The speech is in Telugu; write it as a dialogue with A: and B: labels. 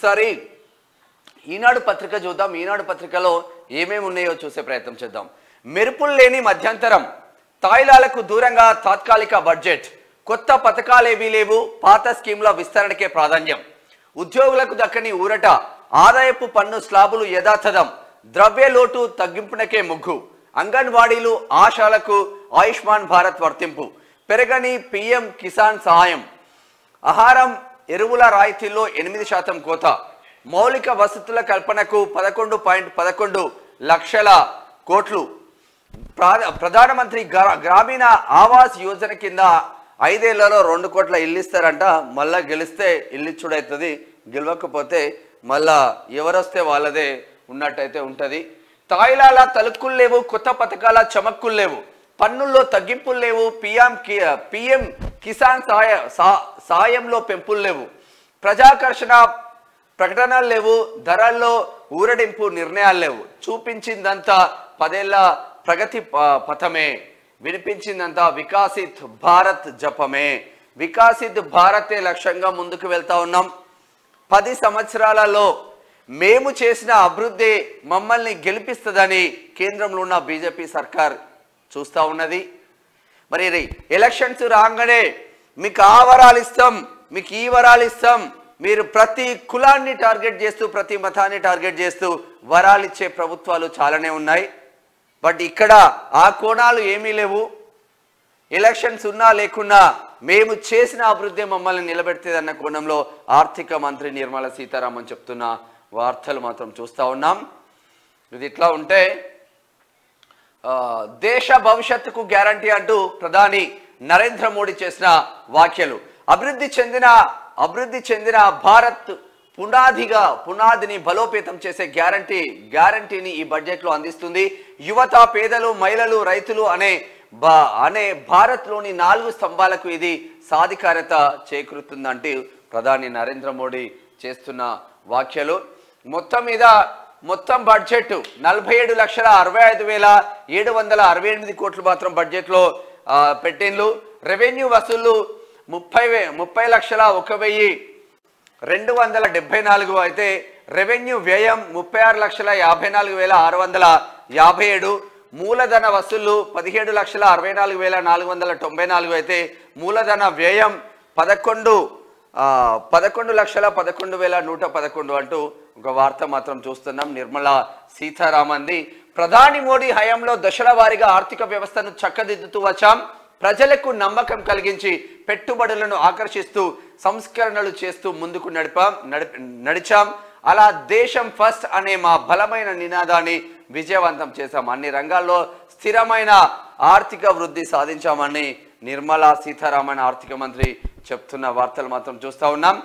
A: ఒకసారి ఈనాడు పత్రిక చూద్దాం. ఈనాడు పత్రికలో ఏమేమి ఉన్నాయో చూసే ప్రయత్నం చేద్దాం. మెరుపులు లేని మధ్యంతరం, తాయిలాలకు దూరంగా తాత్కాలిక బడ్జెట్, కొత్త పథకాలేవీ లేవు, పాత స్కీముల విస్తరణకే ప్రాధాన్యం, ఉద్యోగులకు దక్కని ఊరట, ఆదాయపు పన్ను స్లాబులు యథాతథం, ద్రవ్య లోటు తగ్గింపునకే ముగ్గు, అంగన్వాడీలు ఆశాలకు ఆయుష్మాన్ భారత్ వర్తింపు, పెరగని పీఎం కిసాన్ సహాయం, ఆహారం ఎరువుల రాయితీల్లో 8% కోత, మౌలిక వసతుల కల్పనకు 11.11 లక్షల కోట్లు, ప్రధానమంత్రి గ్రామీణ ఆవాస్ యోజన కింద 5 ఏళ్లలో 2 కోట్ల ఇల్లు ఇస్తారంట. మళ్ళా గెలిస్తే ఇల్లు ఇచ్చుడవుతుంది, గెలవకపోతే మళ్ళా ఎవరొస్తే వాళ్ళదే ఉన్నట్టయితే ఉంటుంది. తాయిలాల తలుక్కులు లేవు, కొత్త పథకాల చమక్కులు లేవు, పన్నుల్లో తగ్గింపులు లేవు, పిఎం కిసాన్ సాయంలో పెంపులు లేవు, ప్రజాకర్షణ ప్రకటనలు లేవు, ధరల్లో ఊరడింపు నిర్ణయాలు లేవు, చూపించిందంతా 10 ఏళ్ల ప్రగతి పథమే, వినిపించిందంతా వికాసిత్ భారత్ జపమే. వికాసిత్ భారతే లక్ష్యంగా ముందుకు వెళ్తా ఉన్నాం. 10 సంవత్సరాలలో మేము చేసిన అభివృద్ధి మమ్మల్ని గెలిపిస్తుందని కేంద్రంలో ఉన్న బీజేపీ సర్కార్ చూస్తూ ఉన్నది. మరి ఎలక్షన్స్ రాగానే మీకు ఆ వరాలు ఇస్తాం, మీకు ఈ వరాలు ఇస్తాం, మీరు ప్రతి కులాన్ని టార్గెట్ చేస్తూ ప్రతి మతాన్ని టార్గెట్ చేస్తూ వరాలు ఇచ్చే ప్రభుత్వాలు చాలానే ఉన్నాయి. బట్ ఇక్కడ ఆ కోణాలు ఏమీ లేవు. ఎలక్షన్స్ ఉన్నా లేకున్నా మేము చేసిన అభివృద్ధి మమ్మల్ని నిలబెడుతుందన్న కోణంలో ఆర్థిక మంత్రి నిర్మలా సీతారామన్ చెప్తున్న వార్తలు మాత్రం చూస్తూ ఉన్నాం. ఇది ఇట్లా ఉంటే దేశ భవిష్యత్తుకు గ్యారంటీ అంటూ ప్రధాని నరేంద్ర మోడీ చేసిన వ్యాఖ్యలు, అభివృద్ధి చెందిన భారత్ పునాదిని బలోపేతం చేసే గ్యారంటీని ఈ బడ్జెట్లో అందిస్తుంది. యువత, పేదలు, మహిళలు, రైతులు అనే భారత్లోని 4 స్తంభాలకు ఇది సాధికారత చేకూరుతుందంటూ ప్రధాని నరేంద్ర మోడీ చేస్తున్న వ్యాఖ్యలు. మొత్తం బడ్జెట్ 47,65,768 కోట్లు మాత్రం బడ్జెట్లో పెట్టిండ్రు. రెవెన్యూ వసూళ్లు 30,01,274 అయితే రెవెన్యూ వ్యయం 36,54,657. మూలధన వసూళ్లు 17,64,494 అయితే మూలధన వ్యయం 11,11,111 అంటూ ఒక వార్త మాత్రం చూస్తున్నాం నిర్మలా సీతారామన్ది. ప్రధాని మోడీ హయాంలో దశల వారీగా ఆర్థిక వ్యవస్థను చక్కదిద్దుతూ వచ్చాం, ప్రజలకు నమ్మకం కలిగించి పెట్టుబడులను ఆకర్షిస్తూ సంస్కరణలు చేస్తూ ముందుకు నడిచాం. అలా దేశం ఫస్ట్ అనే మా బలమైన నినాదాన్ని విజయవంతం చేశాం, అన్ని రంగాల్లో స్థిరమైన ఆర్థిక వృద్ధి సాధించామని నిర్మలా సీతారామన్ ఆర్థిక మంత్రి చెప్తున్న వార్తలు మాత్రం చూస్తూ ఉన్నాం.